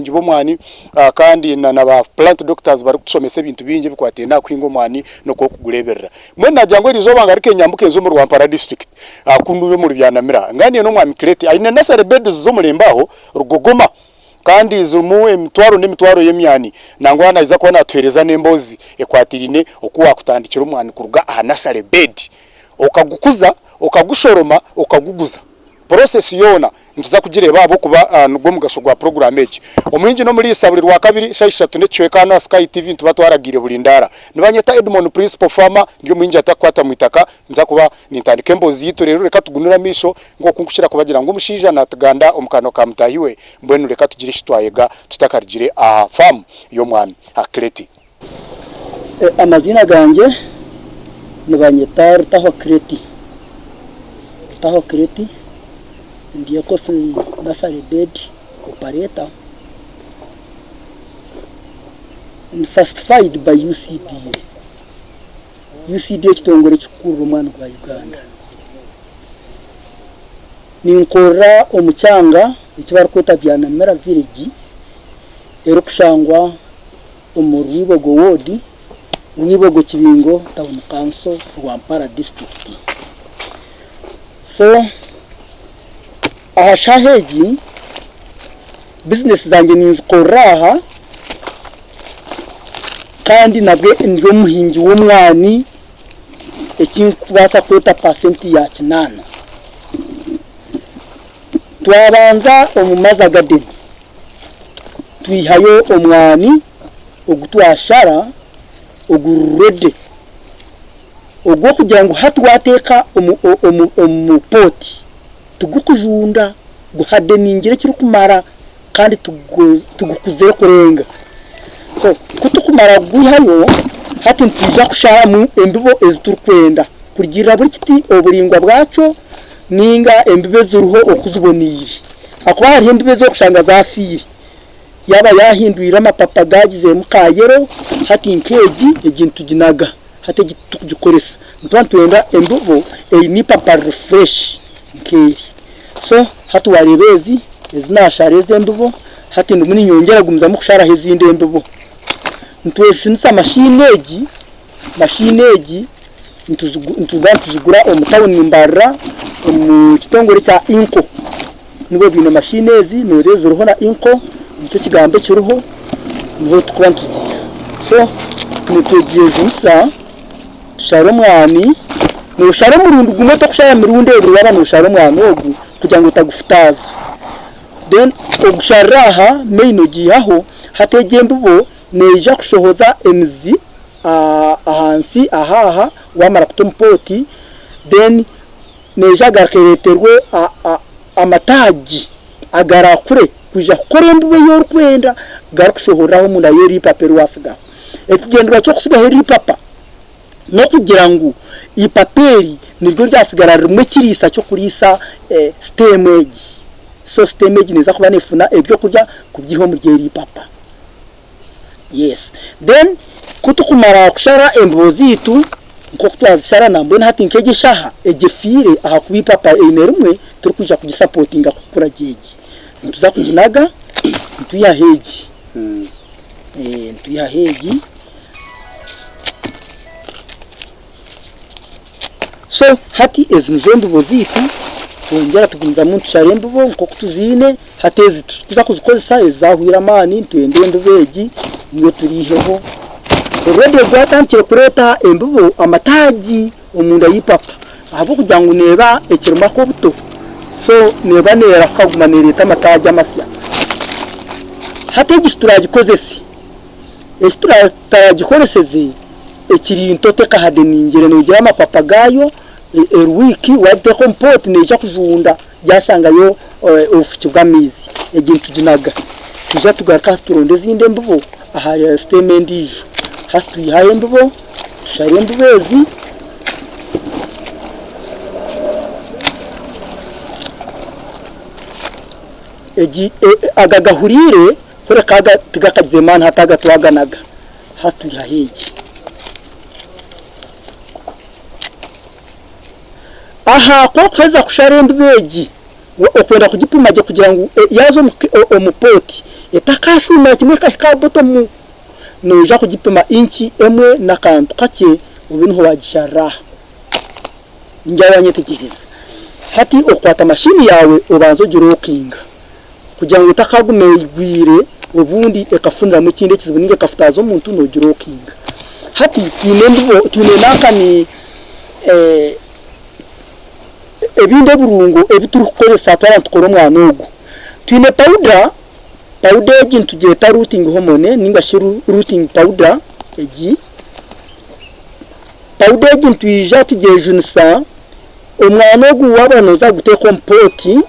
bingi bomwani kandi na ba plant doctors bari kushomesa ibintu bingi bikwatiye na kwingo mwani no ko kugureberera mwe najyango rizobanga arike nyambuke zo mu Rwampara district kunduwe mu Ryanamira ngani no mwami Kireti aine nasare bed zo mulembaho rugogoma kandi zumuwe emitwaro n'emitwaro yemyani nangwana iza kubona atwereza nembozi ekwatirine okuwa kutandikira umwani kuruga ahanasare bed okagukuza okagushoroma okaguguza process yona ntuza kugireba abo kuba nubwo mugasho gwa program eki omuhingi no muri isaburi rwa kabiri shayishatu necweka na Sky TV ntubatwaragire bulindara nibanyeta Edmond Principal Farmer ndio muhingi atakwata mwitaka nza kuba nintandike embozi yito rero reka tugunura misho ngo kunkushira kubagira ngo umushija natuganda omukano ka mutahiwe mbwenu reka tugire shitwayega tutakarigire farm yo mwami Kireti amazina ganje nibanyeta Rutaho Kireti ndiye kofi nasare bed operator certified by UCDA kitongore kikuru mwana kwa Uganda ninkora omucyanga ikibara kweta Byanamira village ero kushangwa umuribogo ward mwibogo kibingo town council Rwampara district so ahashaheji business zanjye ninzikoraha kandi nabwe ndyo muhingi w'umwani ekinkubasa kweta % ya 8 twabanza omumaza garden twihayo omwani ogutwashara ogurede ogwo kugira ngo hatwateka omupoti tugukujunda guhade ningire kiri kumara kandi tugukuzere kurenga so kutukumara guhayo hati ntija kushara mu embibo eziturukwenda kugira buri kiti oburingwa bwaco ninga embibe zuruho okuzubonire akwa hari embibe zo kushanga zafiri yaba yahinduira amapapa gagize mukayero hati nkeji egintu ginaga hati gitukugikoresa ntwenda embibo ni papa refresh nkeri so hatu warebezi ezinashareze embibo hati ndumuni nyongera gumza mukushara hezinde embibo ntweshinisa machine egi ntuzigura omutawuni mbarra mu kitongore cya inko nibo bino machine ezi norezo ruho na inko nicyo kigambe kiruho niho tukwantuzi so nitwegiye jinsa tushare mwani nushare murundu gumo to kushara mirunde urwara nushare mwani ogu kugira ngo utagufutaza then ogusharaha meino gihaho hategembo neja kushohoza emzi ahansi ahaha wamara kutompoti then neja gakereterwe amataji agarakure kuja korembe yorkwenda garukushohoraho muna yeri paper wasiga ekigendwa cyo kusiga heri papa no kugira ngo ipaperi niryo ryasigara rumwe kirisa cyo kurisa stemage so stemage neza kuba nefuna ebyo kujya kubyiho mu ryeri papa yes then kutukumara kushara embozitu nko twazishara nambona hati nkeje shaha ejefire aha kubipapa inerumwe turi kuja kugisupportinga kukura jeji tuza kujinaga tuya heji tuya heji so hati ezinzombi bozitu tongera tugunza muntu sharembo nko kutuzine hatezi tuza kuzikozesa ezahwira mani twende ndubeji niyo turiheho radio gwatankire kureta embubo amataji omunda yipapa abo kugira ngo neba ekiruma ko buto so neba nera kaguma nereta amataji amasya hategi turagikozesi turagikorесeze ekirinto teka hade ningire nogira amapapa gayo erwiki wade comport neja kuzunda yashanga yo ofuki bwamizi egintu ginaga tuja tugaraka turonde zinde mbubo aha stemendijo hasti haye mbubo tushare mbubezi agagahurire kore kaga tigakazemana hataga twaganaga hasti haheji aha ko kweza kushare mbubeji okwenda kugipima je kugira ngo yazo omupoti etakashuma kimwe ka bottom noja kugipima inchi emwe na kantu kake ubintu wagishara njyabanye tegereza hati okwata mashini yawe ubanzo girokinga kugira ngo utakagume igwire ubundi ekafunira mu kindi kizibuninge kafutazo umuntu no girokinga hati tunenaka ni ebinde burungo ebiturukoresha twara tukora mwana ogo twine powder egintu geta routing hormone ninga shiru routing powder egintu ija tugejunisa umwana ogu wabanoza gute kompoti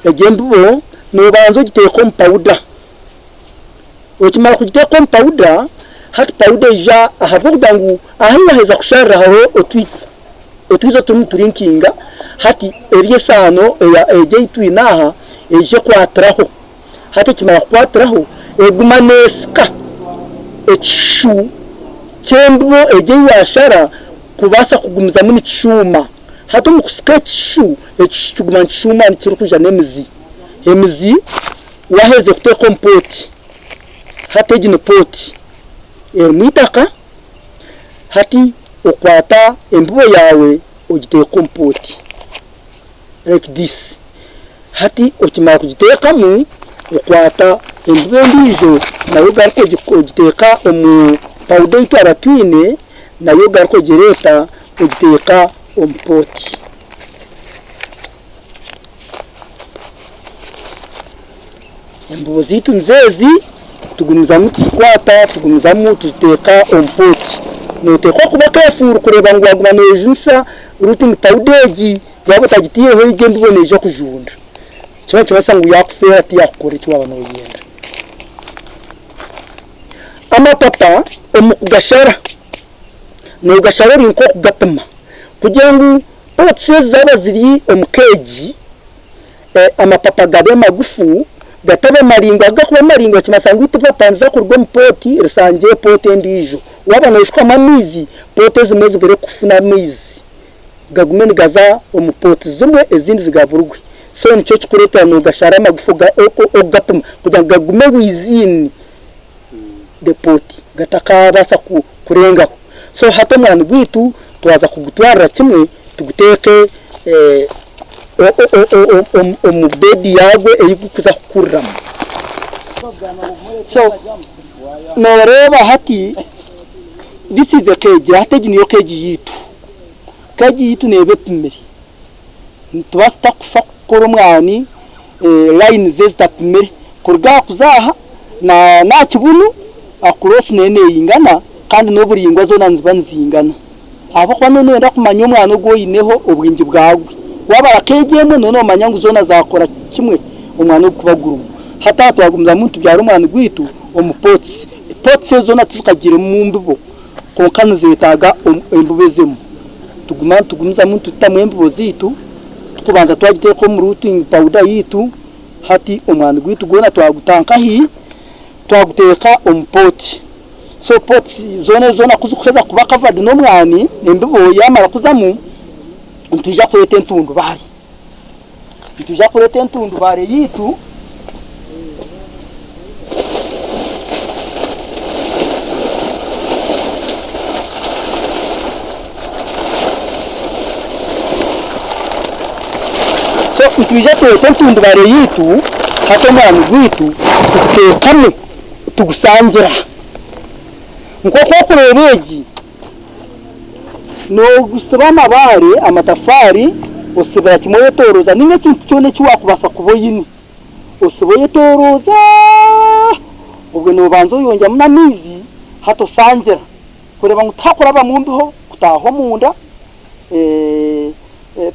egembubo no banzo gite powder okimara kugite powder hati powder ija ahavuga ahiwa heza kushara haro otwizo tumuturinkinga hati eriye sano eje itwinaha eje kwatraho hati kimara kwatraho egumaneska ecishu chembo eje yashara kubasa kugumiza muni cuma hati mukusika ecishu ecishuguma cuma nikirukuja emizi waheze kute kompoti hati ejino poti ermitaka hati okwata embubo yawe ogite kompoti like this hati okimara kugiteka mu okwata embubo ndijo nayo gariko giteka omu powder itwara twine nayo gariko gereta ogiteka ompoti embubo zitu nzezi tugumizamu tukwata tugumizamu tuteka ompoti no teko kuba careful kureba ngo aguma nejunsa routing powder egi babo tagitiye ho igende boneje kujunda kiba kibasangu yakufera ati yakore kiwa no yenda amapapa omugashara no gashara rinko kugapima kugira ngo otse zaba ziri omukeji amapapa gabe magufu gataba maringo agakuba maringo kimasangu itupa panza kurwo mpoti risangiye pote ndijo wabana ushwa mamizi pote zimeze bere kufuna mizi gagumeni gaza omupoti zimwe ezindi zigaburugwe so nico kikureta no gashara magufuga ogapuma kugira gagume wizini de poti gataka basa kurenga so hato mwana gwitu twaza kugutwara kimwe tuguteke omubedi yagwe eyigukuza kukurama so no reba hati this is the cage hati niyo cage yitu nebe pimeri ntwasta kufakora umwani line zesta pimeri kurga kuzaha na kibunu akurof nene yingana kandi no buringwa zo nanziba nzingana abo kwa none wenda kumanya umwana ugoyineho ubwingi bwagwe wabara kegemo none manyangu zona zakora kimwe umwana ukubaguru hata twagumza muntu byara umwana gwitu omupotsi potse zona tukagire mu mbibo konkana zitaga embubezemo tugumza muntu tutamwembibo zitu tukubanza twagite ko mu routing powder yitu hati umwana gwitu gona twagutanka hi twaguteka ompoti so poti zona kuzukheza kuba covered no mwani embibo yamara kuzamu ntuja kureta entundu bari yitu so ntuja kureta entundu bari yitu hato mwana gwitu tutekame tugusangira nkoko kurebeji no gusaba amabare amatafari osibira kimwe toroza ninge kintu cyone cyakubasa kuboyini osiboye toroza ubwo no banzo yonja muna mizi hato sangira kureba ngutakura ba mumbiho kutaho munda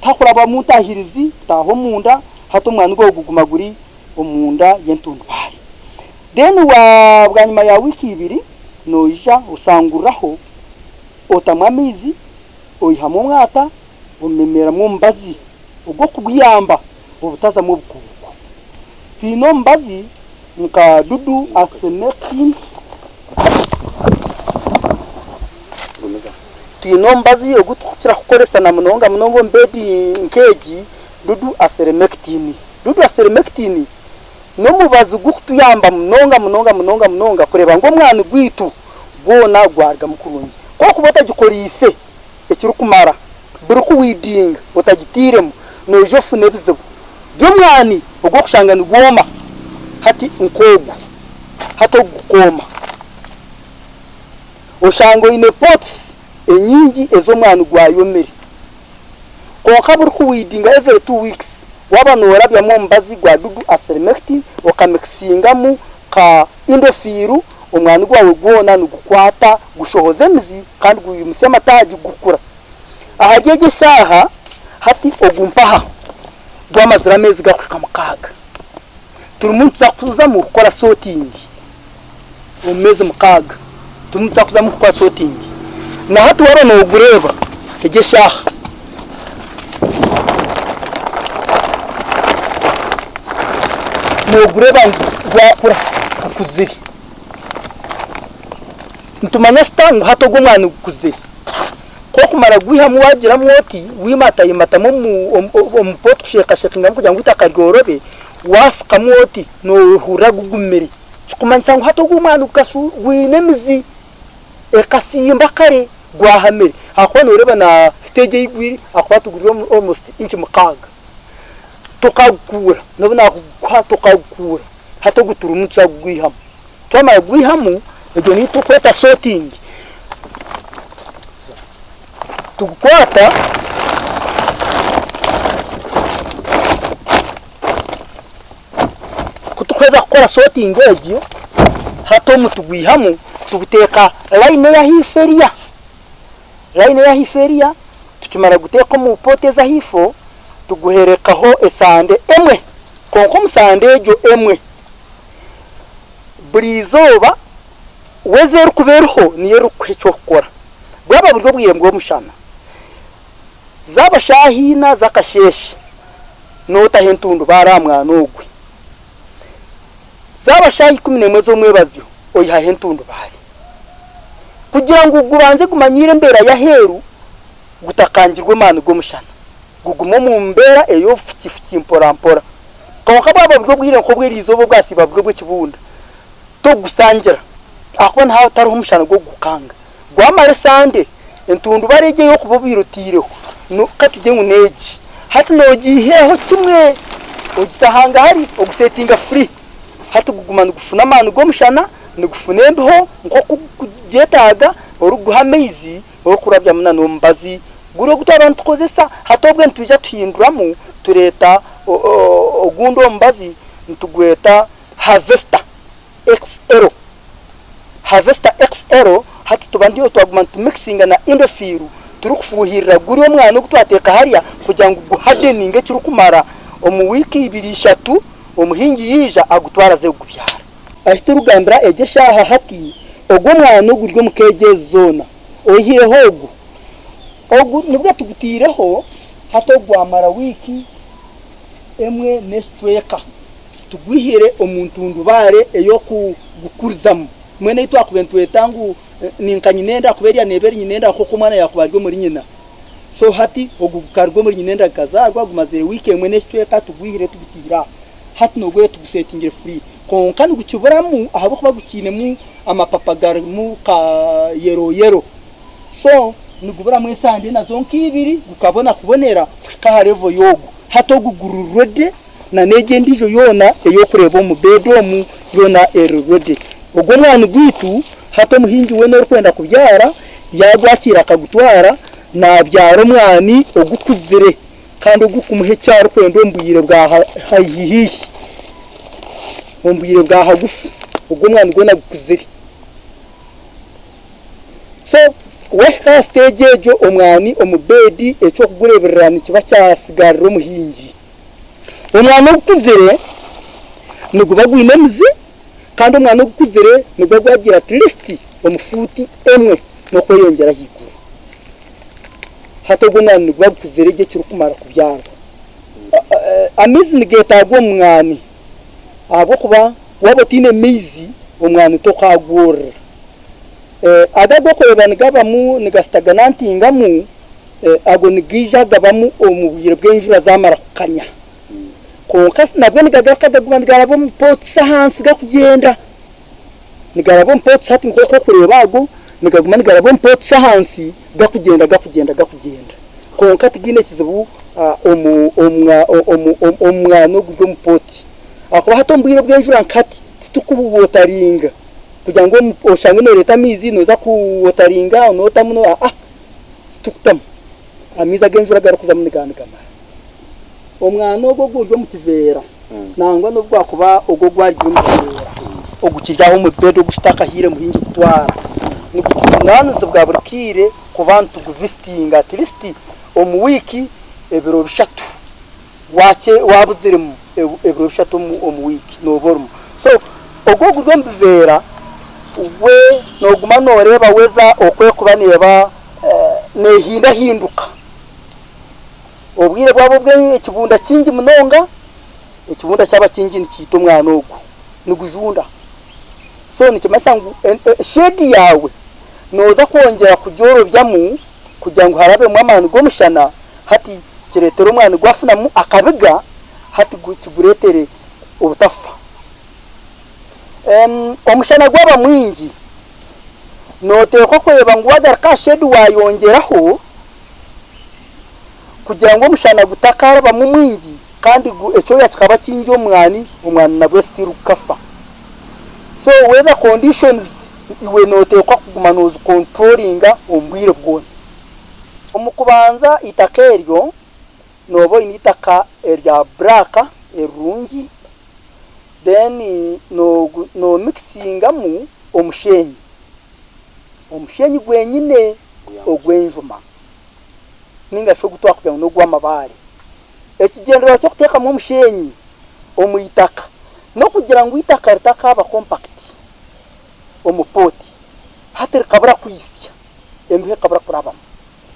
takura ba mutahirizi kutaho munda hato mwana go gugumaguri omunda yentundu bari then wa bwanyuma ya wiki ibiri noija usanguraho otamamizi oyihamo mwata umemera mu mbazi ubwo kugiyamba ubutaza mu bukuko pino mbazi nka dudu asemekin pino mbazi ogutukira kukoresa na munongo mbedi nkeji dudu aseremectini no mubazi gukutuyamba munonga kureba ngo mwana gwitu bona gwarga mukurungi ko kubota gikorise ekiri kumara buruku widinga utagitiremo no jofu nebizo by'umwani ubwo kushanga ni goma hati nkogo hato gukoma ushango ine pots enyingi ezo mwana gwayomeri ko kaburuku widinga every 2 weeks wabanora bya mombazi gwa dudu asermectin okamexingamu ka indofiru umwana gwawe gwona nugukwata gushohoze mizi kandi guyumusema taji gukura ahageje shaha hati ogumpaha dwamazira mezi gakwika mukaga turumunza kuza mu gukora sorting umeze mukaga turumunza kuza mu gukora sorting na hati warona ogureba heje shaha nogureba gwakura kuziri ntumanya stango hato gumwana kuziri ko kumara gwihamu wagira mwoti wimata yimatamo mu pot kusheka shekinga kugira ngo utakargorobe wafika mwoti no hura gugumere kumanya ngo hato gumwana ukasu winemizi ekasimba kare gwahamere akwana ureba na stage y'igwiri akwatugurira almost inch mukaga tukagura nabona tukagura hato guturumutsa gwihamu twamara gwihamu ejo ni tukweta sorting tukwata kutukweza gukora sorting ejo hato mutugwihamu tuguteka line ya hiferia tukimara guteka mu poteza hifo tuguherekaho esande emwe konko musande ejo emwe burizoba wezeru kuberho niyo rukwecho gukora bwaba buryo bwirembwe mushana zaba shahina zakasheshi nota hentundu baramwa nogwe zaba shahi 11 zo mwebazyo oyiha hentundu bari kugira ngo gubanze gumanyire mbera ya heru gutakangirwe manu go mushana gugumo mu mbera eyo fukifuki impora konka baba buryo bwire ko bwirizobo bwasiba buryo bw'ikibunda to gusangira akona hawo tari umushana go gukanga gwamare sande entundu barege yo kububirutireho no katuje nguneji hati nogiheho kimwe ogitahanga hari ogusetinga free hati gugumana gufuna manu go mushana nigufunembeho nko kugetaga oruguhameizi okurabya muna no mbazi guro gutara ntukozesa hatobwe ntuje tuhinduramo tureta ogundo mbazi ntugweta harvester XL hati tubandiyo twagumana mixinga na indofiru turukufuhirira guri mwana gutwateka hariya kugira ngo guhadeninge kirukumara omu wiki 2-3 omuhingi yija agutwara ze gubyara ahita rugambira egeshaha hati ogwo mwana guryo mukeje zona ohireho ogu nibwo tugutireho hato gwamara wiki emwe nestreka tugwihire omuntu ndubare eyo gukurizamo mwene itwa kubentu etangu ninkanyi nenda kuberia neberi nyinenda ko kumana yakubaryo muri nyina so hati ogukargo muri nyinenda kazagwa gumaze wiki emwe nestreka tugwihire tugutira hati nogwe tugusetingire free konkani guciburamu ahabo kuba gukinemu amapapagara mu ka yero so nugubura mwesande nazo nkibiri gukabona kubonera ka level yogo hato gugururode na negendijo yona eyo kureba mu bedroom yona erode ogwo mwana gwitu hato muhingi wene kwenda kubyara yagwakira akagutwara na byaro mwani ogukuzire kandi ogukumuhe cyaro kwendo mbuyire bwa hayihishi mbuyire bwa hagufu ogwo mwana gona gukuzire so weka stage ejo omwani omubedi echo kugurebererana kiba cyasigarira umuhingi omwana okuzire nugubagwine muzi kandi omwana okuzire nugubagwagira at least omufuti emwe no kweyongera higuru hato gona nugubaguzire je kirukumara kubyara amizi nigetagwo omwani abo kuba wabotine mizi omwani tokagura adago korebana gabamu nigastaganantingamu ago nigija gabamu omubwire bw'enjura zamara kukanya konka nabwo nigagaruka gagumana mpotsa hansi gakugenda nigarabo mpotsa hati ngoko kureba ago nigaguma nigarabo mpotsa hansi gakugenda konka tigine kizibu omwana ogwo mpoti akuba hato mbwire bwenjura nkati titukubuwotaringa kugira ngo oshange no leta mizi noza kuwotaringa onota muno tukutamu amiza genjura garakuza munigana kamara omwana ogwo gwo mukivera nangwa no bwakuba ogwo gwari mukivera ogukijaho mu bedo gustaka hire muhingi kutwara nikutunanze bwa burkire ku bantu guvisiting at least omu wiki ebiro bishatu wache wabuziremu ebiro bishatu omu wiki no borumu so ogwo gwo mbivera we no guma no reba weza okwekuba neba nehinda hinduka obwire bwabo bwe ekibunda kingi munonga ekibunda cyaba kingi nikito mwana ogwo nigujunda so nikimasangu shedi yawe noza kwongera kujoro byamu kugira ngo harabe mu amana go mushana hati kiretero umwana gwafuna mu akabiga hati gukiguretere ubutafa omushana gwaba mwingi note ko kweba ngo wagaraka shedi wayongeraho kugira ngo mushana gutakaraba mu mwingi kandi echo yakaba kingi umwana nabwe still kafa so weather conditions iwe note ko kuguma nozu controllinga ombwire bwone omukubanza itakeryo nobo initaka erya braka erungi then no mixinga mu omushenyi gwenyine ogwenjuma ninga sho gutwa kugira ngo no gwamabare ekigendero cyo kuteka mu omushenyi omuyitaka no kugira ngo itaka ritaka aba compact omupoti hateri kabura kuyisya embihe kabura kurabamo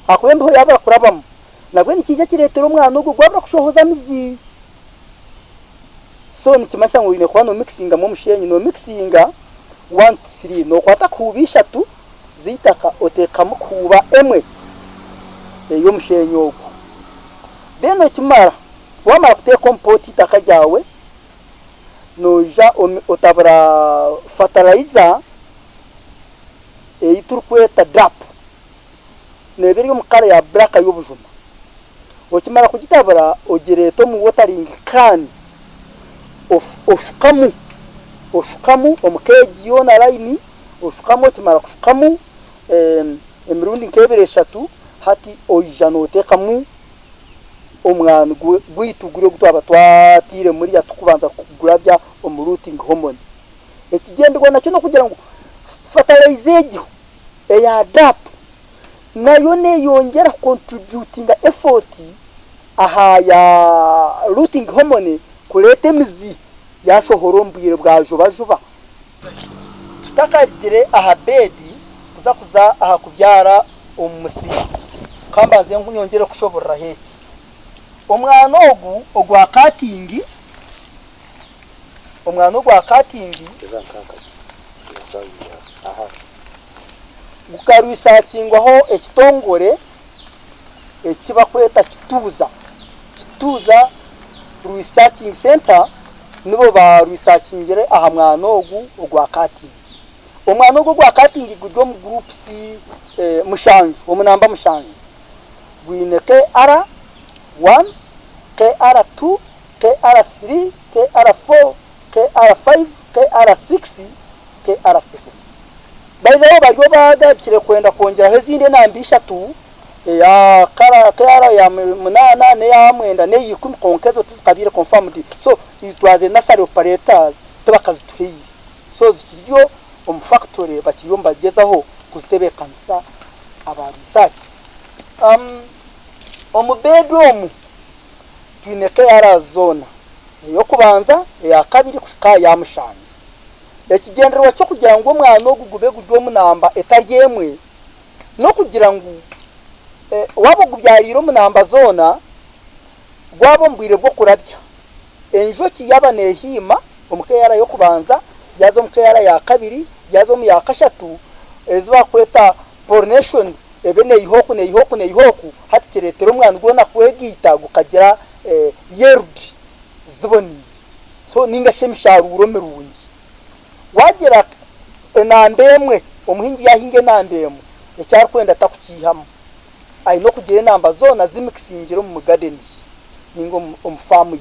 akwembe ho yabura kurabamo nabwe nikije kiretero umwana ugo gwabura kushohoza mizi so nikimasa ngo ine kwa no mixinga mu mushenyi no mixinga 1 to 3 no kwata kubisha tu zitaka oteka mukuba emwe eyo mushenyi ogo deno kimara wamara kuteka kompoti itaka ryawe noja otabura fertilizer turkweta drop nebiri mu kara ya black y'obujuma okimara kugitabura ogireto mu watering can oshukamu omukeji yona line oshukamu kimara kushukamu emirundi nkebere 3 hati oyijano tekamu omwana gwitugure gutwaba twatire muri yatukubanza kugurabya omuruting hormone ekigendwa nakyo no kugira ngo fertilizer eya DAP nayo ne yongera contributing effort aha ya rooting hormone kulete mizi yashohoro mbwire bwajo bajuba tutakagire aha bedi kuza aha kubyara umusi kambaze nyongera kushobora heki omwana ogwa cutting gukarwisakingwaho ekitongore ekiba kweta kituza researching center nibo ba researchingire aha mwana ogwa cutting omwana ogwa cutting gudyo mu groups mushanju omunamba mushanju gwine KR1 KR2 KR3 KR4 KR5 KR6 KR7 by the way baryo bagadikire kwenda kongera hezinde nambisha tu ya KR ya 8 ne ya mwenda ne yikumi konkezo tizikabire confirmed so it was a necessary operators tubakazituhire so zikiryo factory bakiyomba gezaho kuzitebe kansa aba research bedroom twine KR zone yo kubanza ya kabiri kushika ya mushana ekigenderwa cyo kugira ngo umwana ogugube gudyo munamba etaryemwe no kugira ngo wabo gubyariro munamba zona gwabo mbwire bwo kurabya enjo kiyaba nehima omukeyara yo kubanza yazo mukeyara ya kabiri yazo mu ya kashatu ezwa kweta pollinations ebene ihoku hati kiretero umwana ugona kwegita gukagira yield ziboni so ninga shemisharuro mirungi wagira enandemwe omuhingi yahinge nandemwe ecyar kwenda takukihamo ai no kugire namba zona zimixingiro mu garden ningo umfamu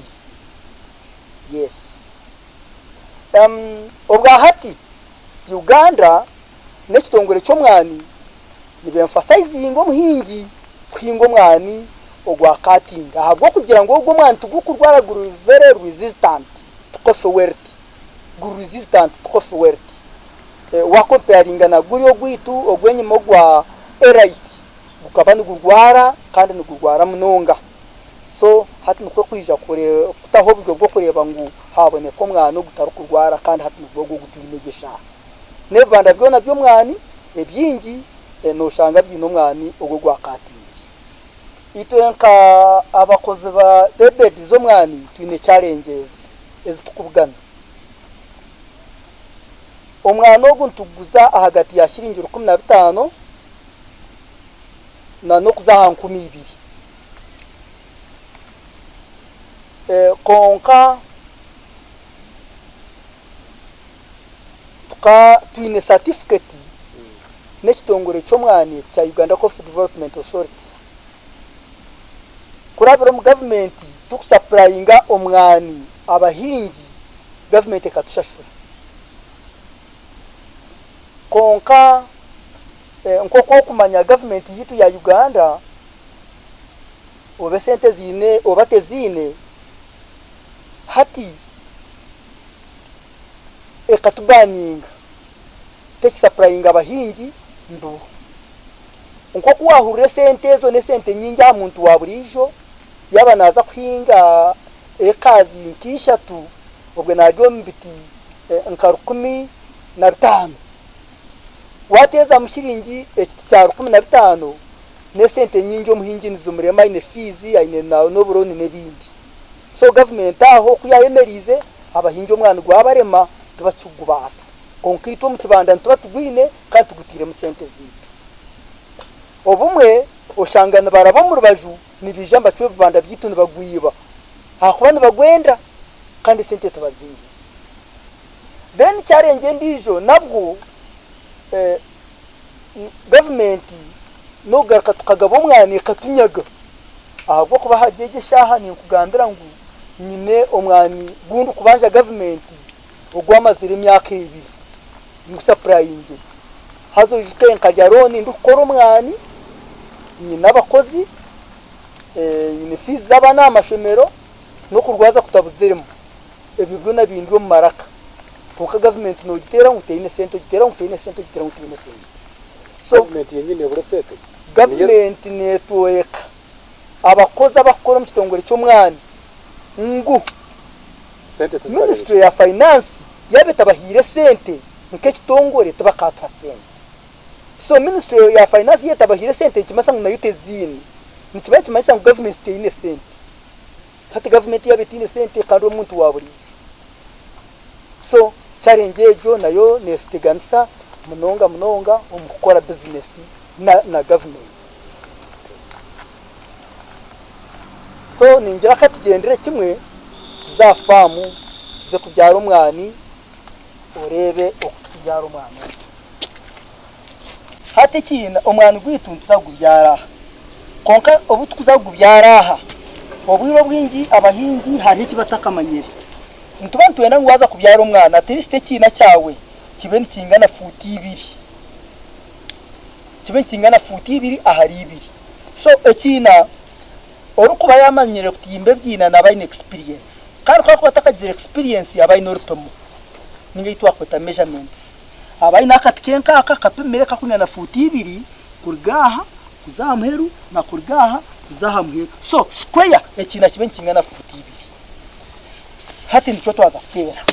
yes obwa hati Uganda n'ekitongore cyo mwani nibe-emphasizing omuhingi kwingo mwani ogwa cutting ahabwo kugira ngo ogwo mwani tugukurwara guru very resistant to coffee wort guru resistant to coffee wort wa comparing na guri ogwitu ogwenyimo gwa erite gukabani gurwara kandi nugurwara munonga so hati nuko kwija kure kutaho bwo bwo kureba ngo habone ko mwana gutarukurwara kandi hati nubwo gutuyinegesha nebanda byo nabyo mwani ebyingi no shanga byino mwani ogwo gwa cutting itwenka abakozi ba debed zo mwani twine challenges ezitukubugana omwana ogwo ntuguza ahagati ya shiringiro 15 na no kuzaha 12 konka tuka twine certificate n'ekitongore cyo mwani cya Uganda Coffee Development Authority kurabira mu government tukusupplyinga omwani abahingi government ekatushashura konka nkoko kumanya government yitu ya Uganda obesente zine obatezine hati ekatubaninga tesupplyinga abahingi ndo nkoko wahure sente zo ne sente nyingi amuntu waburijo yaba naza kuhinga ekazi nkishatu obwe najyo mbiti nka 15 wateza mushiringi ekiti cya 15 ne sente nyingi omuhingi nizumurema ine fees ine no buroni nebindi so government aho kuyayemerize abahingi omwana gwabarema tubacugubasa konkito mu kibanda tubatugwine kandi tugutire mu sente zitu obumwe oshangana baraba mu rubaju nibijamba cyo bibanda byitu nibagwiba hakubana bagwenda kandi sente tubazire then challenge ndijo nabwo government no garaka tukagaba omwani katunyaga ahabwo kuba hajeje shaha ni kugambira ngo nyine omwani gundu kubanja government ogwamazire emyaka 2 ngusupplying hazo jike nkajaroni ndukora omwani nyina abakozi nyine fees z'abana amashomero no kurwaza kutabuziremo ebibyo nabindwe mu maraka kuko government no gitera ngo teyine sente gitera ngo teyine sente gitera ngo teyine sente so government yenyine burasete government network abakozi abakora mu kitongore cyo mwani ngu ministry ya finance yabeta bahire sente nke kitongore tabakatwa sente so ministry ya finance yetabahire sente kimasa ngo nayute zini nikibaye kimasa ngo government teyine sente hati government yabetine sente kandi umuntu waburijo so challenge ejo nayo nesiteganisa munonga umukora business na government so ningira ka tugendere kimwe tuzafamu tuze kubyara umwani urebe okubyara umwani hati kina umwani gwitu tuzagubyara konka obu tuzagubyara aha obwiro bwingi abahingi hari kibatakamenyere ntubantu twenda ngwaza kubyara umwana atiriste kina cyawe kibe kingana futi 2 kibe kingana futi 2 ahari 2 so ekina orukuba yamanyire kutimbe byina nabaine experience kandi kwa batakagira experience yabaine orupemo ningitwa kweta measurements abaine akatkenka akakapimire kakunya na futi 2 kurgaha kuzamheru na kurgaha kuzahamheru so square ekina kibe kingana futi 2 hati ndicho twazatera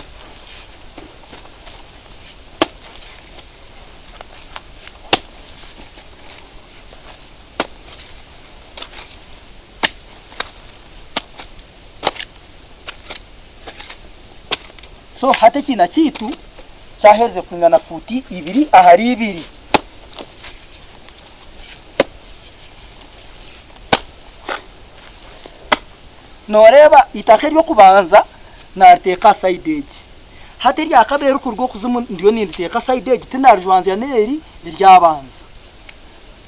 so hati kina kitu cyaheze kwingana futi 2 ahari 2 noreba itaka ryo kubanza narteka side edge hati rya kabiri rukurwo kuzumu ndiyo ninditeka side edge tinarjwanze neri iryabanza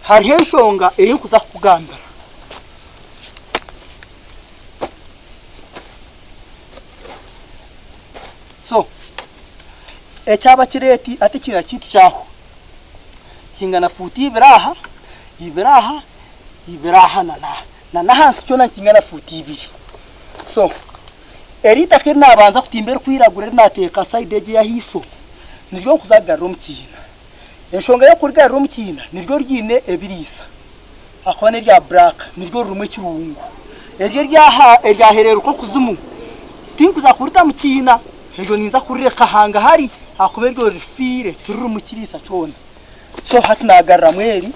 hari henshonga eri kuza kugambira so ecyaba kireti ati kina kitu cyaho kingana futi ibiraha na hansi cyo na kingana futi ibiri so erita kirna abanza kutimbera kwiragura nateka side edge ya hifo niryo kuzagarura mukina enshonga yo kurgarura mukina niryo ryine ebirisa akone rya black niryo rumwe kirungu eryo ryaherera uko kuzumu tinkuza kurita mukina ejo ninza kureka hanga hari akuberyo rifire tururu mukirisa cyona so hati nagarra mweri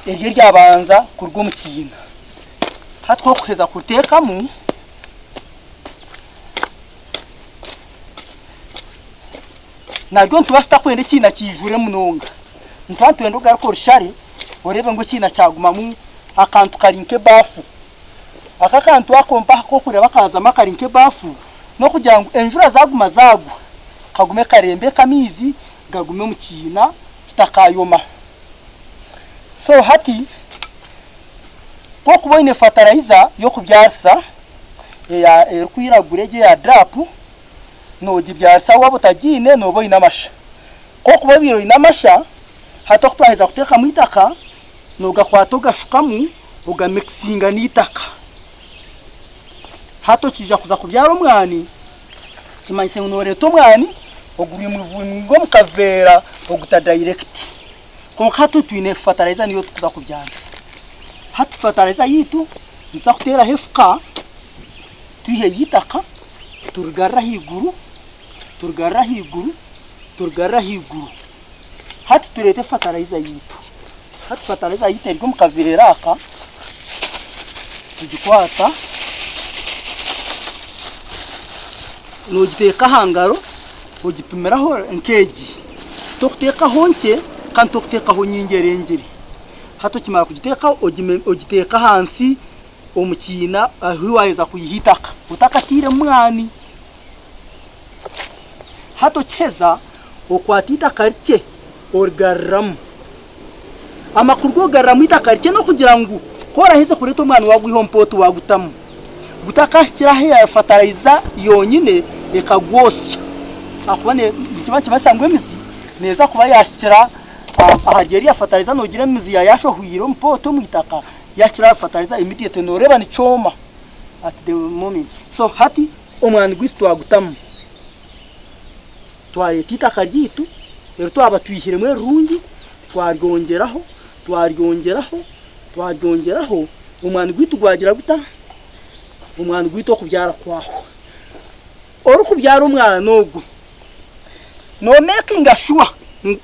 eryo ryabanza kurwo mukina hatwo kuheza kutekamu naryo ntubasta kwende kina kijure munonga ntwantwendo garko rishari orebe ngo kina cyagumamu akantu karinke bafu akakantu akompa ko kureba kaza makarinke bafu no kugira ngo enjura zaguma zagwa kagume karembe kamizi gagume mu kina kitakayoma so hati ko kubone fertilizer yo kubyarsa ya erkwiragurege ya drap no gibyarsa wabutagine no boy namasha ko kuba biro inamasha hato twaheza kuteka mwitaka no gakwato gashukamu uga mixinga nitaka hato kija kuza kubyara umwani kimanise unoreto umwani oguri muvungo mukavera oguta direct ko hato twine fertilizer niyo tukuza kubyara hati fertilizer yitu ntakutera hefuka tuhe yitaka turgarra higuru hati turete fertilizer yitu hati fertilizer yitu iri mukavirera aka tugikwata no giteka hangaro ogipimeraho enkeji tokuteka honke kandi tokuteka ho nyingerengere hato kimara kugiteka ogiteka hansi omukina ahiwaiza kuyihitaka utakatire mwani hato cheza okwatita karche orgaram amakurgo garam itakarche no kugira ngo kora heze kureto mwana wagwiho mpoto wagutamu gutakashira he ya fertilizer yonyine ekagwosya akubane ikiba kibasangwe mizi neza kuba yashikira ahageri ya fertilizer no gira mizi ya yasho huiro mpoto mwitaka yashira fertilizer immediate no reba ni choma at the moment so hati omwana gwisto wagutamu twaye titaka ryitu rero twaba twishyire mwe rungi twaryongeraho umwana gwitu gwagira guta umwana gwito kubyara kwaho oro kubyara umwana nogu no making sure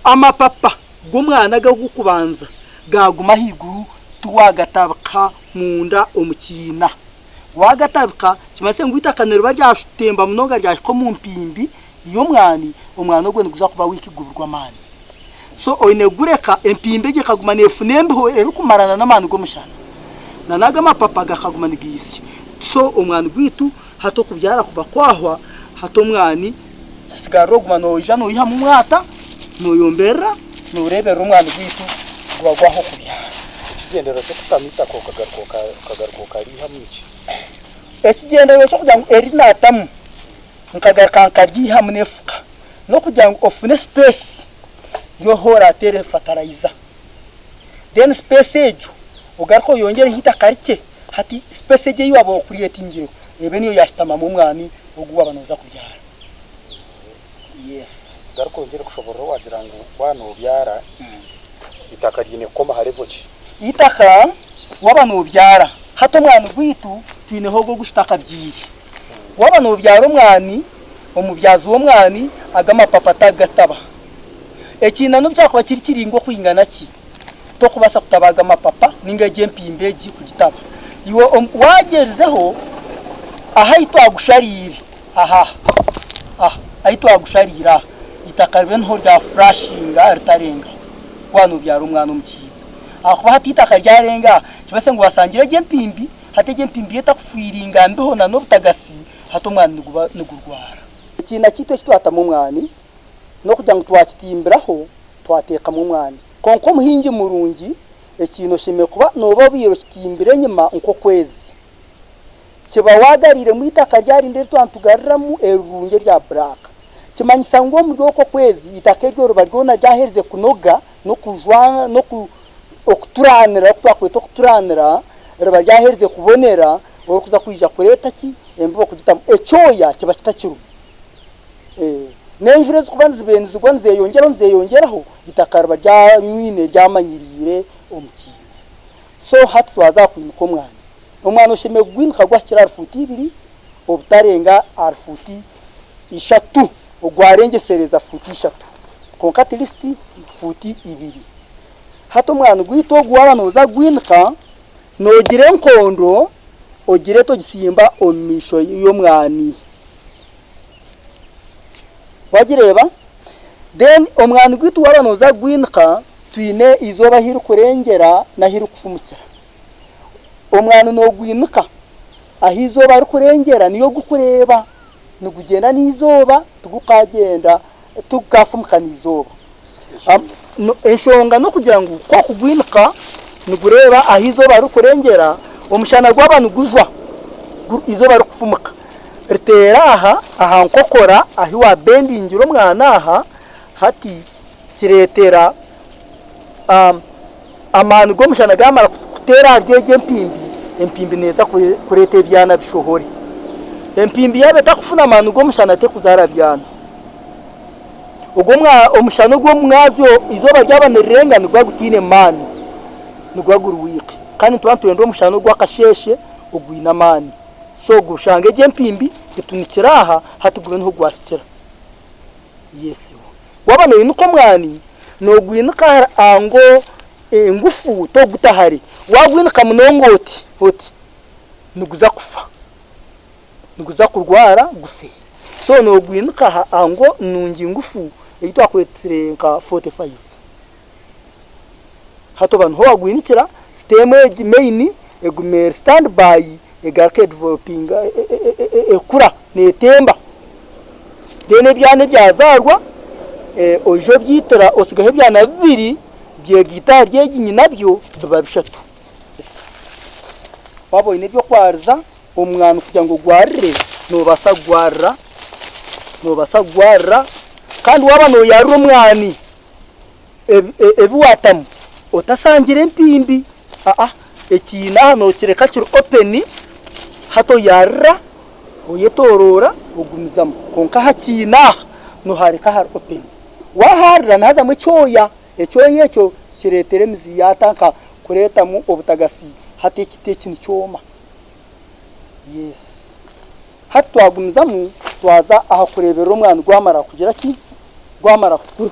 amapapa gumwana gagukubanza gaguma higuru tuwagatabaka munda omukina wagatabaka kimase ngwita kanero baryashutemba munoga ryashiko mu mpimbi iyo umwana ogwe nguza kuba wikigurwa mani so oine gureka empimbe je kaguma nefunembe ho eri kumarana n'amana go mushana nanaga mapapa gakaguma nigisi so umwana gwitu hato kubyara kuba kwahwa hato mwani sigaro guma no jano yiha mu mwata no yombera no rebera umwana gwitu gwagwaho kubyara gendero cyo kutamita ko kagaruko riha mwiki ekigendero cyo kugira ngo eri natamu nkagaruka riha munefuka no kugira ngo ofune space yo hora tere fertilizer then space ejo ugarko yongere hita karike hati space je yiwabo creating ebe niyo yashitama mu mwani oguwa banoza kubyara yes garko yongere kushobora wagira ngo bano byara itaka ryine koma harevoki itaka wabano byara hato mwana gwitu twine hogo gushitaka byiri wabano byara umwani omubyazi wo mwani agama papa tagataba ekina no byakwa kirikiringo kwingana ki to kubasa kutabaga amapapa ninga jempimbeji kugitaba iwo wagezeho ahayito agusharire ahayito agusharira itakarbe nho rya flashinga artarenga wano byara umwana umukiri akuba hatita karyarenga kibase ngo wasangira je mpimbi hatege mpimbi yetakufiringa mbeho na nobutagasi hato mwana nugurwara ikintu kito kitwata mu mwani no kugira ngo twakitimbiraho twateka mu mwani konko muhingi murungi ikintu shime kuba noba biro kitimbire nyima nko kwezi kiba wagarire mu itaka ryari ndere twantugariramu erunge rya black kimanyisa ngo mu rwoko kwezi itaka ryo rubarwona ryahereze kunoga no kujwana no okuturanira twakweta okuturanira raba ryahereze kubonera okuza kwija kureta ki embo kugita echoya kiba kitakiru nenjure zikubanza zibenzi gwanze yongeraho itakarba rya nwine ryamanyirire omukine so hatu twaza kwinko umwana ushime gwinka gwakira futi 2 obutarenga futi 3 ogwarengesereza futi 3 konkati listi futi 2 hato mwana gwito gwaba noza gwinka nogire nkondo ogire to gisimba omisho yo mwani wagireba then omwana gwito waba noza gwinka twine izoba hiru kurengera na hiru kufumukira omwana no gwinuka ahizoba ari kurengera niyo gukureba nugugenda nizoba tugukagenda tugafumuka nizoba eshonga no kugira ngo ko kugwinuka nugureba ahizoba ari kurengera omushana gw'abantu gujwa izoba ari kufumuka ritera aha nkokora ahi wa bendingiro mwana aha hati kiretera amanu go mushana gamara kutera ryeje empimbi neza kurete byana bishohore empimbi yabe takufuna amanu go mushana te kuzara byana ugomwa omushano go mwavyo izoba ryabanerenga nigwagutine mani nigwaguru wiki kandi twantwendo omushano gwa kasheshe ogwina mani so gushange je empimbi gitunikiraha hatugube nho gwashikira yesewo wabano inuko mwani no gwinuka ango ngufu to gutahari wagwinuka munongoti hoti nuguza kufa nuguza kurwara gufe so no gwinuka ango nungi ngufu yitwa kwetrenka 45 hato bantu ho wagwinikira system main egumer standby egarke developing ekura netemba dene byane byazarwa ojo byitira osigahe byana 2 bye gitari yeginyi nabyo biba bishatu babo ine byo kwarza umwana kugira ngo gwarire no basagwarra kandi waba no yarura umwani ebiwatamu otasangire empimbi ekina no kireka kiri open hato yarra oyetorora ogumizamo konka hakina no hareka har open waharra naza mu cyoya echoye echo kiretere mizi yatanka kureta mu obutagasi hate kiteki nicoma yes hati twagumizamu twaza aha kurebera umwana gwamara kugira ki gwamara kukura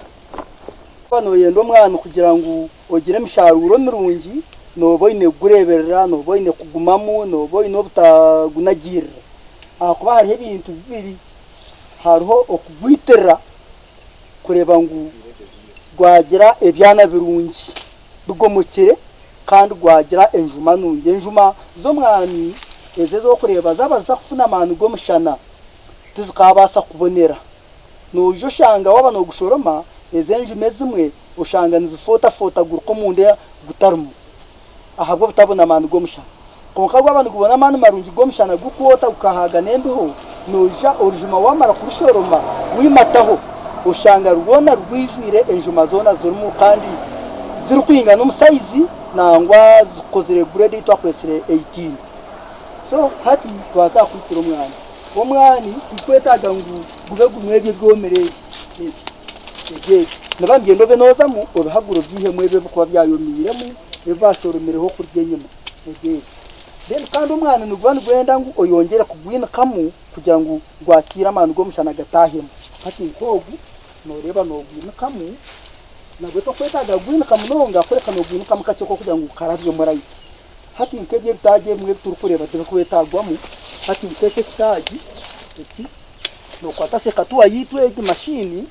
bano yendo mwana kugira ngo ogire misharuro mirungi no boyine gureberera no boyine kugumamu no boyine obutagunagira aha kuba hari ibintu bibiri hariho okugwitera kureba ngo gwagira ebyana birungi bigomokere kandi gwagira enjuma nunge enjuma zo mwani ezezo kureba zabaza kufuna amanu go mushana tuzikabasa kubonera nojo shanga waba no gushoroma ezenjume zimwe ushanga nizifota guruko munde gutarumu ahabwo butabona amanu go mushana konka gw'abantu kubona amanu marungi go mushana gukwota ukahaga nembeho noja orujuma wamara kurishoroma wimataho ushanga rubona rwijwire enjuma zona zirimo kandi ziri kwinga no musaizi nangwa zikozere grade yitwa kwesere 18 so hati twaza kwitira umwani ikwetaga ngo gube gumwege bwomereye nabambye ndobe noza mu uruhaguro byihe mwebe kuba byayomiremo bivashoromereho kurye nyuma then kandi umwana nugubana gwenda ngo oyongera kugwina kamu kugira ngo gwakira amanu go mushana gatahemo hati nkogu noreba no gwina kamu nagwe to kwetaga gwina kamu nonga kureka no gwina kamu kacyo kugira ngo karabyo murayiti hati nkebye bitaje mwe turukureba tukwetagwamo hati mkeke kitaji eti no kwatase katuwa yitwe egi machine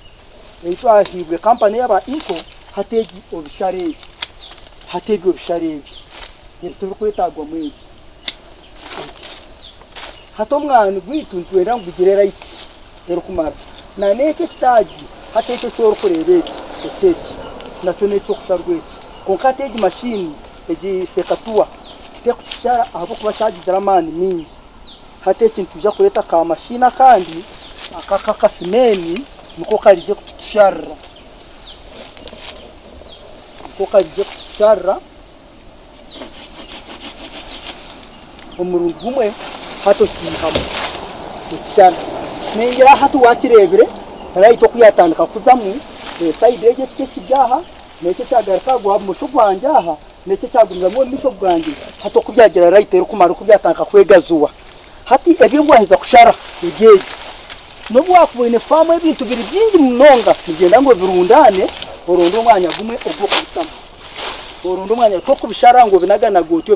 yitwa hibwe company yaba iko hateji obishare hatebyo bisharebi yitubwo kwetagwa mwe hato mwana gwitu twenda ngugire right rero kumara na neke kitaji hateke cyo kurebeki ekeki nacho necho kusharweki konkateji machine eji sekatua te kushara abo kuba chaji ramani mingi hate kintu ja kureta ka machine kandi akaka simeni nuko karije kutushara umurungu umwe hato kihamu kushara ningira hatu wakirebere arayito kuyatandika kuzamu side yeje kikigaha neke cyagaraka gwa musho gwanjaha neke cyagumizamo misho gwanjye hato kubyagira right rero kumara kubyatandika kwegazuwa hati ebyo heza kushara igeje nobu wakubone famu ebintu biri byingi munonga kugenda ngo birundane orondo umwanya gumwe ubwo kubitama orondo umwanya ko kubishara ngo binagana gotyo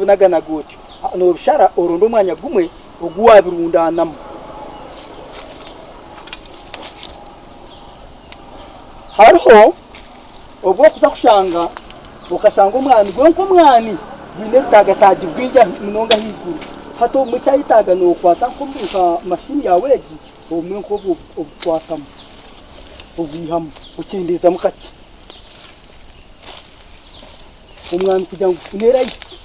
no bishara orondo umwanya gumwe ogwa birundanamo hariho ubwo kuza kushanga ukashanga umwana gwenko mwani bine tagataji bwinja munonga higuru hato mucyayitaga no kwata kumbuka mashini yawe egi umwe ko ubwatamo ubwihamo ukindeza mukaki umwana kujya nera iki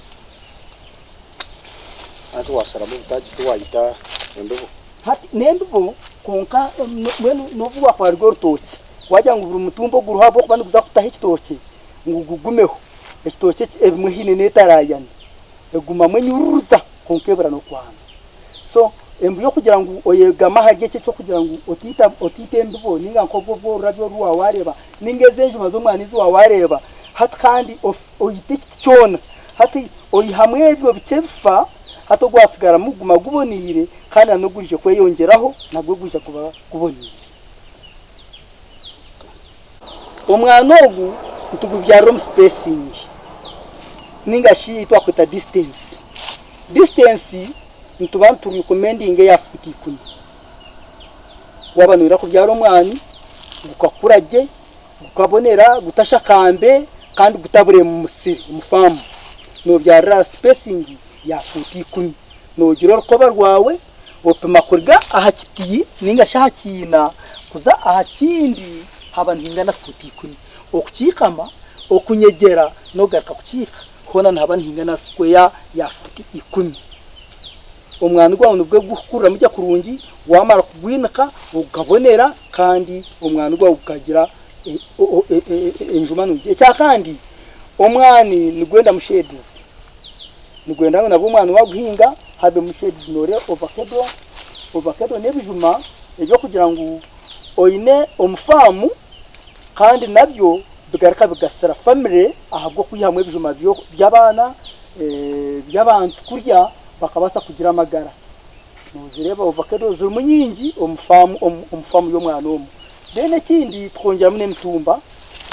ati wasara mu taji tuwayita embeho hati nembo konka wenu novuga kwa rgortoki wajya ngo buri mutumbo guruhabo kubana kuza kutaha ikitoke ngugumeho ikitoke ebimwe hine netarayana eguma mwenyuruza konkebera no kwana so embu yo kugira ngo oyegama harye cyo kugira ngo otite mbibo ninga nkobwo bwo radio ruwa wareba ningeze njuma zo mwana izo wareba hat kandi oyite cyona hati oyihamwe ebyo bikefa hato gwasigara muguma gubonire kandi anogurije kweyongeraho nabwo guje kuba kubonire umwana ogu utugubya room spacing ninga shi twakwita distance ntubantu recommending ya futi 10 wabanura kubyara umwani gukakuraje gukabonera gutashakambe kandi gutabure mu musiri umufamu no byara spacing ya futi 10 no giro ko barwawe opema kurga ahakitiye ninga shakina kuza ahakindi habantu ingana futi 10 okukikama okunyegera no garaka kukika hona ntabana ingana square ya futi 10 umwana gwawe nubwo gukura mujya kurungi wamara kugwinaka ukabonera kandi umwana gwawe ukagira enjumano cya kandi umwani nigwenda mushedizi nigwenda nabo umwana waguhinga habe mushedizi nore ovacado nebijuma ebyo kugira ngo oyine umufamu kandi nabyo bigaraka bigasara family ahabwo kuyihamwe bijuma by'abana by'abantu kurya bakabasa kugira amagara nuzireba ovacado zumunyingi umufamu yo mwana omu dene kindi twongera mune mtumba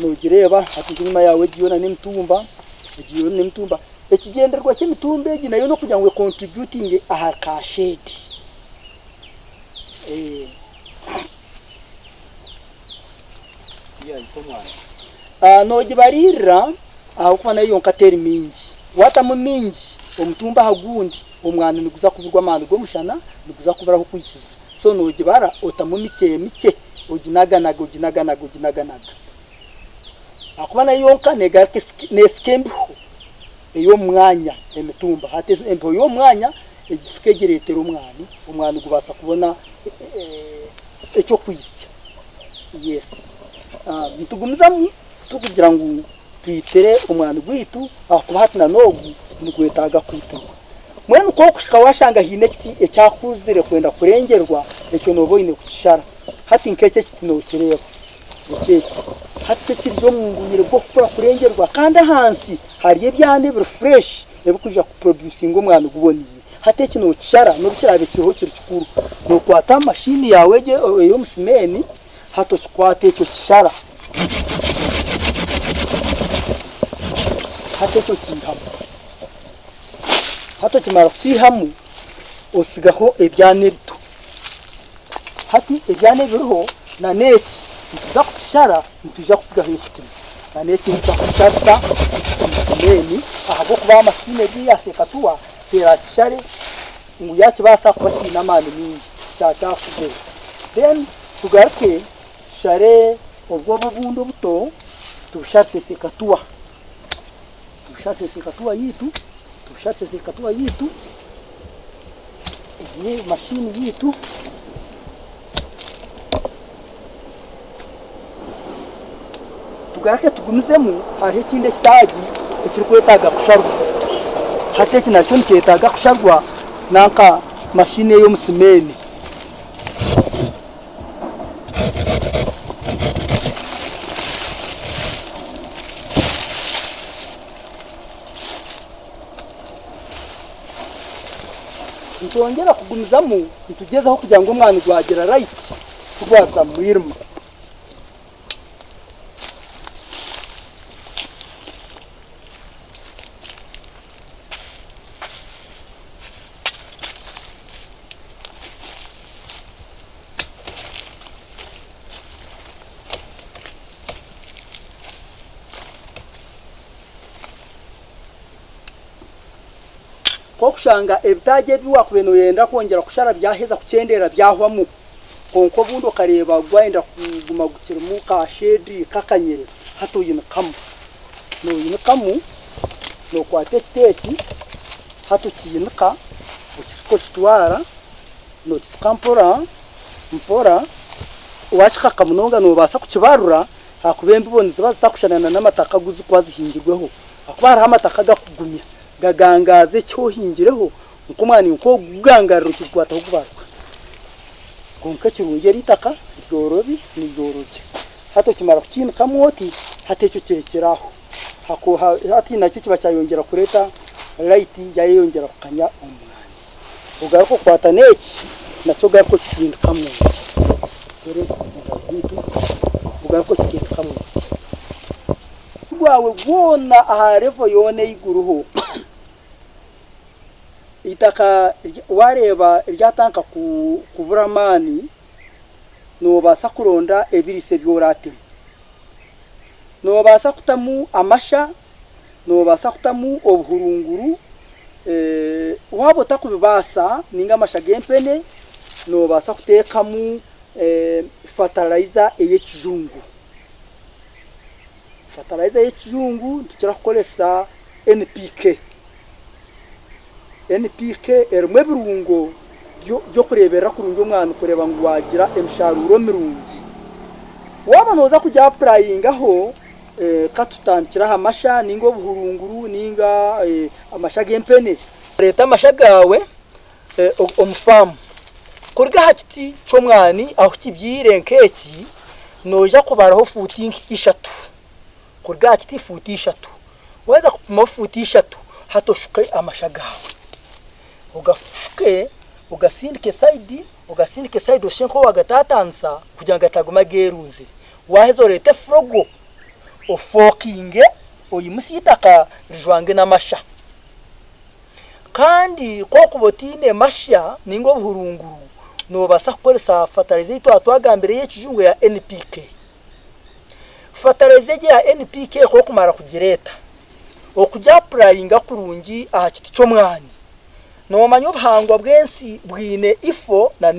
nugireba hati nyuma yawe giyona n'imtumba ekigenderwa cy'imitumba egi nayo no kugira ngo contributing aha ka shade nogi barira aho kwana yo nkateri mingi wata mu mingi omutumba hagundi umwana niguza kubirwa amana go mushana niguza kubara kukwikiza so nogi bara otamu mike ujinaga akubana yonka nega neskembi eyo mwanya emitumba hate embo yo mwanya egisikegeretera umwana gubasa kubona ecyo kwisya yes ntugumiza tukugira ngo twitere umwana gwitu akuba hatina nogu nigwetaga kwita mwene ko kushika washanga hine kiti ecyakuzire kwenda kurengerwa ecyo noboyine kushara hati nkeke kiti no kireba ekeki hati kiryo munguyire bwo kukora kurengerwa kandi hansi hari ebyane refresh ebikuja ku producing umwana guboniye hati kino kishara no bikirabe kiho kirikuru no kwata machine yawe je yo musimeni hato chikwate icyo kishara hato cyo kinhamu hato kimara kukihamu osigaho ebyane bito hati ebyane biriho na neti ntuza kushara ntuja kusigaho ikitima na neti ntuza kushara y'omusemeni ahabo kuba mashine yasekatua tera kishare ngo yakibasa kuba kina amani mingi cyakuze then tugaruke share ubwo bubundo buto tubushatse sekatua yitu iyi mashini yitu tugarake tugumizemo hari ikindi kitagi ikiri kwetaga kusharwa hate kinacyo niketaga kusharwa nanka mashine yo musimeni ntongera kugumizamo ntugezaho kugira ngo umwana rwagira right rwaza mwirima ko kushanga ebitaje biwa kubeno yenda kongera kushara byaheza kucendera byahwamu konko bundo kareba gwenda kuguma gukirmu ka shedi kakanyere hato yinkamu no yinkamu no kwate kiteki hato kiyinka ukiko kitwara no kikampora mpora wachika kamunonga no basa kukibarura hakubembe bonze bazitakushanana n'amataka guzi kwazihingirweho akubara amataka gakugumya gagangaze cyo hingireho ukumwani uko gugangarira kigwata kubaruka konka kirungera itaka ryorobi ni ryoroke hato kimara kukintu kamoti hatecho kirekeraho hako hati nacyo kiba cyayongera kureta light yayongera kukanya umwani ugarako kwata neki nacyo garako kikintu kamoti dore ugarako kikintu kamoti gwawe gwona aha revo yone iguruho itaka wareba iryatanka kuburamani no basa kuronda ebirise byorate no basa kutamu amasha no basa kutamu obuhurunguru wabo takubibasa ninga amasha gempene no basa kutekamu fertilizer eyekijungu tukira kukolesa NPK erumwe birungo byo kurebera kurungo umwana kureba ngo wagira emisharuro mirungi waba noza kujya applyingaho katutandikira amasha ningo buhurunguru ninga amasha gempene leta amasha gawe omufamu kurga hakiti cyo mwani aho kibyire nkeki noja kubaraho futi ishatu kurga hakiti futi ishatu weza kupima futi ishatu hatoshuke amasha gawe ugafuke ugasindike side oshenko wagatatansa kugira gataguma gerunze wahezo lete frogo ofokinge oyimusitaka rijwange namasha kandi ko kubotine masha ningo buhurunguru no basa kukolesa fertilizer ito atwagambere y'ekijungu ya NPK fertilizer ya NPK ko kumara kugireta okujya applyinga kurungi aha kiti cyo mwani no manyo bhangwa bwensi bwine ifo na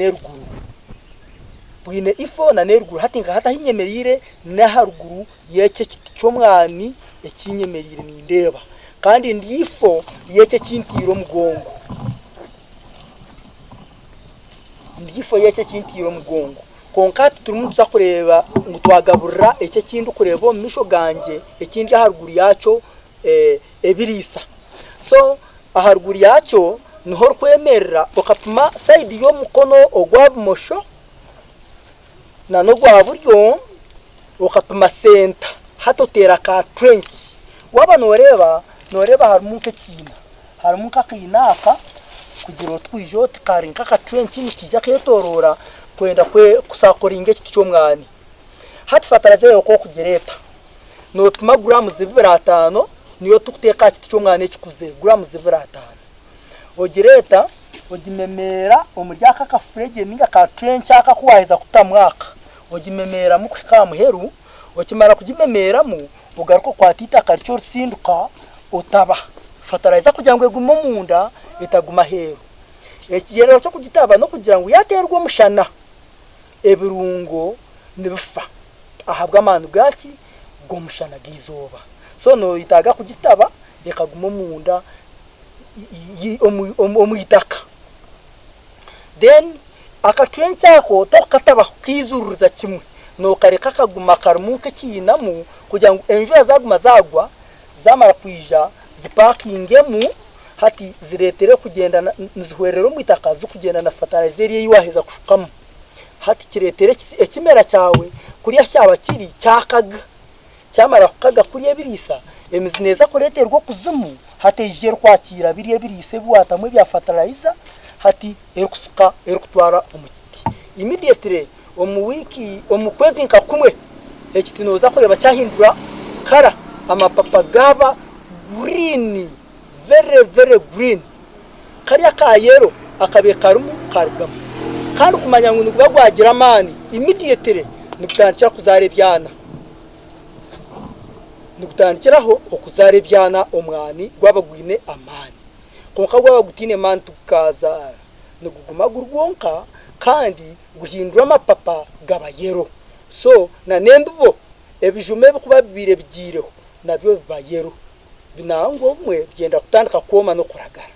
neruguru hatinga hata hinyemerire na haruguru yece kiti cyo mwani ekinyemerire nindeba kandi ndifo yece kintiro mugongo konkati turumutsa kureba ngutwagaburira ece kindu kureba misho ganje ekindi haruguru yacho ebirisa so aharuguru yacho niho kwemerera ukapima side yo mukono ogwabumosho na no gwaburyo ukapima center hatotera ka trench waba noreba harimo kakinaka kugira twijoti karinka ka trench nikija ketorora kwenda kusakoringa kiti cyo mwani hatifataraze yoko kugereta no pima grams 5 niyo tukuteka kiti cyo mwani kikuze grams 5 ogireta ogimemera omujyaka ka frege ninga ka trench aka kuwaheza kutamwaka ogimemera mukwika muheru okimara kugimemera mu ugaruko kwatita karicyo sinduka utaba fertilizer kugira ngo egume munda itaguma hero ekigero cyo kugitaba no kugira ngo yaterwe mushana ebirungo nibifa ahabwa amanu gaki go mushana gizoba so no itaga kugitaba yakaguma munda omuyitaka then akatwencyako tokataba kizuruza kimwe no kareka kaguma karumuke kinamu kugira ngo enjura zaguma zagwa zamara kwija zipakingemu hati ziretere kugenda nizihwerero mu itaka zo kugenda na fertilizer yiwaheza kushukamo hati kiretere ekimera cyawe kuriya cyaba kiri cyakaga cyamara kukaga kuriya birisa emizi neza kureterwa kuzumu hati ijero kwakira biriye birise buwatamwe bya fertilizer hati erukusuka erukutwara umukiti immediately omuwiki omukwezi nka kumwe ekiti noza kureba cyahindura kara amapapa gaba green very green kariya ka yero akabekarumu karigamo kandi kumanya ngo nukuba gwagira amani immediately nikutangira kuzarebyana nikutandikiraho okuzarebyana omwani gwabagwine amani konka gwabagutine man tukaza niguguma gurwonka kandi guhindura amapapa gaba yero so na nembibo ebijume bikuba bibire bigireho nabyo bibayero binango mwe byenda kutandika koma no kuragara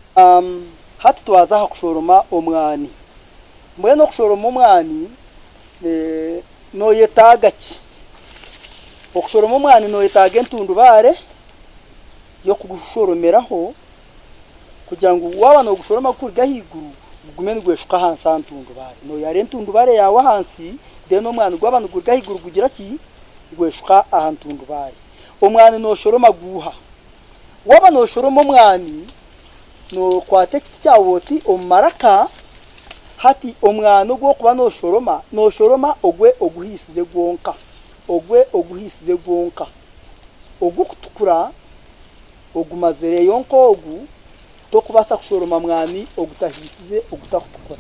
hati twaza kushoroma omwani mwe no kushoroma omwani no yetagaki okushoroma omwani no yetaga entundubare yo kugushoromeraho kugira ngo waba no gushoroma kurga higuru gugume ngweshuka hansi antundubare no yare entundubare yawe hansi deno omwani gwaba no kurga higuru kugira ki ngweshuka ahantundubare omwani no shoroma guha waba no shoroma omwani no kwate kiti cyawoti omaraka hati omwano gwo kuba no shoroma ogwe oguhisize gwonka ogukutukura ogumazere yonko ogu to kubasa kushoroma mwani ogutahisize ogutakutukura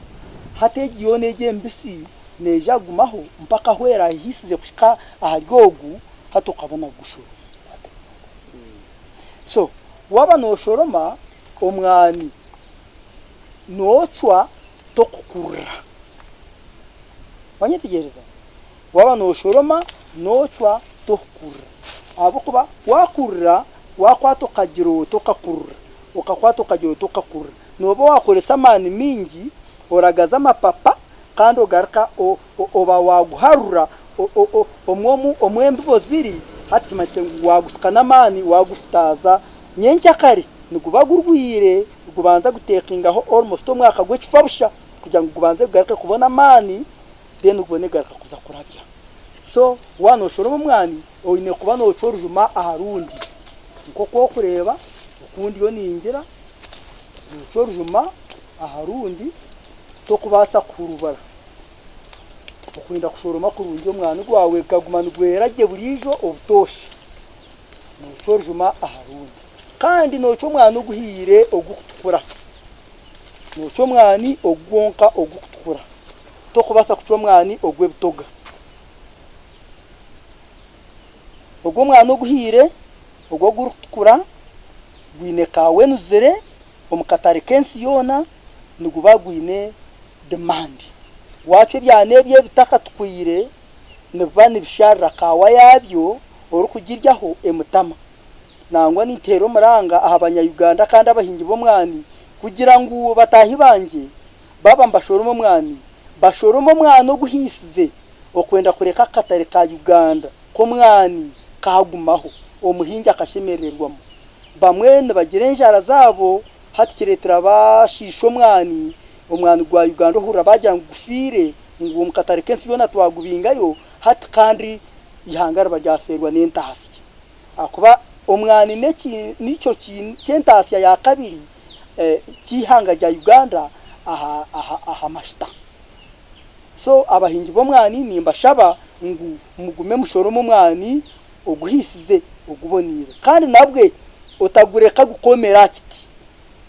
hate giyone je mbisi neja gumaho mpaka hwera hisize kushika aharyogu hato kabona gushoro so waba no shoroma omwani nocwa tokukura wanyitegereza waba no shoroma nocwa tokukura abo kuba wakurra wakwato kagiro tokakura ukakwato kagiro tokakura nobo wakoresa mani mingi oragaza amapapa kandi ogarka oba waguharura omwembibo ziri hati masengu wagusikana mani wagufutaza nyencha kare nugubagurwire gubanza gutekingaho almost omwaka gwekifabusha kugira ngo gubanze garka kubona mani then ubone garka kuza kurabya so wano shoroma mwani oyine kuba no chorujuma aharundi nko kureba ukundi yo ningira no chorujuma aharundi to kubasa kurubara ukwinda kushoroma kurungi omwani gwawe kagumana gweraje burijo obutoshe no chorujuma aharundi kandi no cyo mwana uguhire ogukutukura no cyo mwani ogwonka ogukutukura to kubasa kucyo mwani ogwe butoga ogwo mwana uguhire ogwo gukutukura gwine kawe nuzere omukatare kensi yona nugubagwine demand wacho byanebye bitaka tukwire nibani bishara kawa yabyo orukugiryaho emutama nangwa nitero muranga ahabanya Uganda kandi abahingi bo mwani kugira ngo batahi banje baba mbashoroma mwani bashoroma mwana oguhisize okwenda kureka katare ka Uganda ko mwani kagumaho omuhingi akashemererwamo bamwe nibagire njara zabo hati kiretera bashisho mwani omwani gwa Uganda hura bajya ngufire ngo umukatare kensi yona twagubingayo hati kandi ihangara bajyaferwa n'entasi akuba omwani nico cyentasi ya kabiri kihanga rya Uganda aha mashita so abahingi bo mwani nimba shaba ngo mugume mushoroma umwani oguhisize ogubonire kandi nabwe otagureka gukomera kiti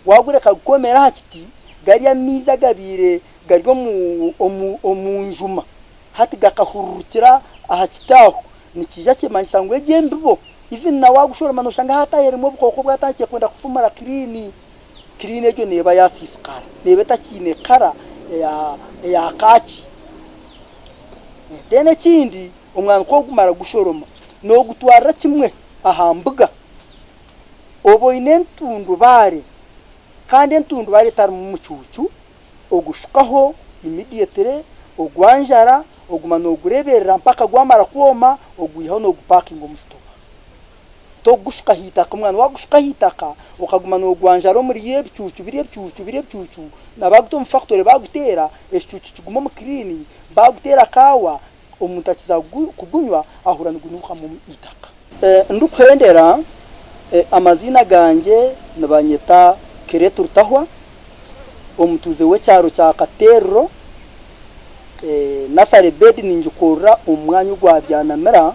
wagureka gukomera kiti gariya miza gabire garyo omunjuma hati gakahurukira aha kitaho nikija kimanyisa ngo egembibo even na wagushoroma no shanga hatayerimo bukoko bwatangiye kwenda kufumara clean ejo neba yasiskara nebe takine kara ya kachi dene kindi umwana ko gumara gushoroma no gutwara kimwe ahambuga obo inentundu bare kandi entundu bare tar mu mucucu ogushukaho immediately ogwanjara oguma no gureberera mpaka gwamara kuoma ogwiho no guparking omustoka to gushuka hitaka umwana wagushuka hitaka ukaguma no gwanjara muri yebicucu birebicucu nabaguto mu factory bagutera ekicucu kiguma mu clean bagutera kawa omuntu akiza kugunywa ahura n'ugunuka mu itaka ndukwendera amazina ganje nabanyeta Keretu Rutahwa omutuze wecyaro cya Katero Nasare bed ninjukura umwanya gwa byanamera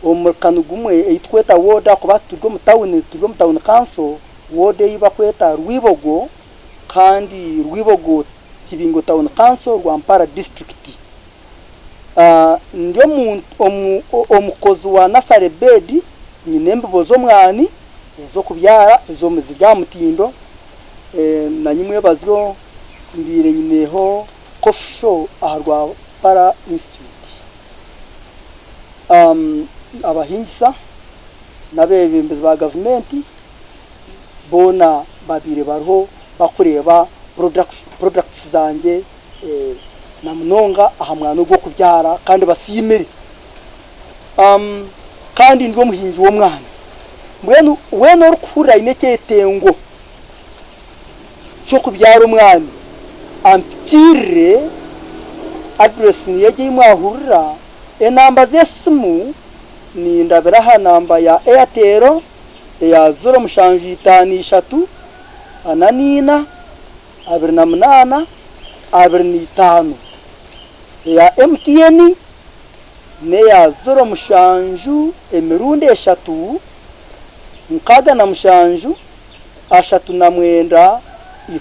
omurkanu gumwe eitweta woda kuba turwo mu town council wode yiba kweta Rwibogo kandi Rwibogo Kibingo town council rwa Mpara district ndio omukozi wa Nasare bed nyinembo zo mwani ezo kubyara ezo muziga mutindo na nyimwe bazyo mbire nyineho coffee show aharwa Para Institute abahingisa nabebembezi ba government bona babire barho bakureba products zanjye na munonga ahamwana gwo kubyara kandi basimire kandi ndwo muhinzi wo mwana mbwenu weno rukura ineketengo cyo kubyara umwana ampire address ni yaje imwahurira enamba zesimu ni ndabera ha namba ya Airtel ya 0 ananina 28 25 ya MTN ne ya 0 emirundi 3 nkaga na mushanju 3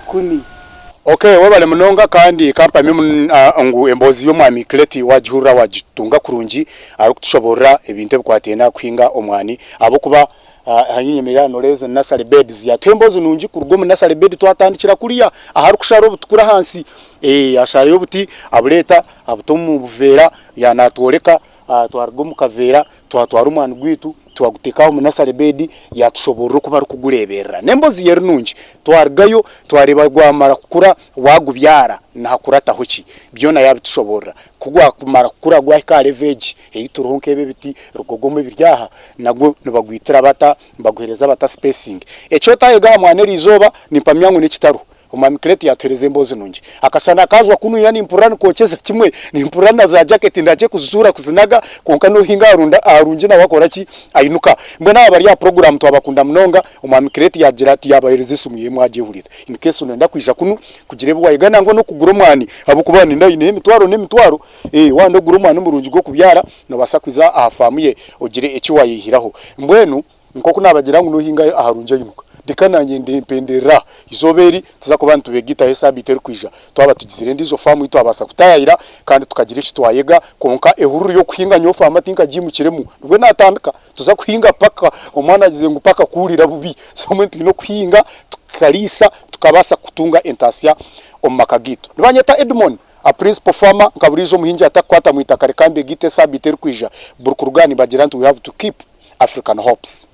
10. Okay, wabale munonga kandi kampani ngu embozi yo mwami Kleti wajihura wajitunga kurungi arukutushobora ebintu bikwatena kwinga omwani abo kuba hanyimira noreze Nasare beds ya tembozi nungi kurugwo mu Nasare bed twatandikira kuriya aharukusharo butukura hansi ashariyo buti abuleta abutomu buvera ya natoleka twargo mukavera twatwara umwana gwitu twagutekaho mu Nasare bed yatushobora kuba rukugurebera nembozi yeri nungi twargayo twareba gwamara kukura wagubyara nakurata hoki byona yabitushobora kugwa kumara kukura gwa kale vege eyituronke ebe biti rugogome biryaha nagwo nibagwitira bata mbaguhereza bata spacing echo tayega mwaneri izoba nipamyangu n'ekitaro umami Kleti yatereze mbozi nungi akasana kazwa kunu yani impurani kocheza kimwe ni impurana za jacket ndaje kuzura kuzinaga konka no hinga arungi na wakora ki ayinuka mbona abari ya program twabakunda munonga umami Kleti yagira ati yabahereze sumuye mwagihurira in case unenda kwija kunu kugire bwayigana ngo no kugura umwani abo kubana ndayine emitwaro wando gura umwani murungi go kubyara no basakwiza ahafamuye ogire eki wayihiraho mbwenu nkoko nabagira ngo no hinga aharunje yinuka dikananye ndempendera izoberi tuza kubantu begita hesabu iteru kwija twaba tugizire ndizo famu ito abasa kutayira kandi tukagira iki twayega konka ehuru yo kuhinga nyofa amatinka jimukiremu rwe natandika tuza kuhinga paka omwana agize ngo paka kurira bubi so muntu no kuhinga tukalisa tukabasa kutunga entasia omakagito nibanyeta Edmond a principal farmer nkaburizo muhinja atakwata muitakare kambe gite hesabu iteru kwija burukurugani bagira ntu we have to keep African hopes.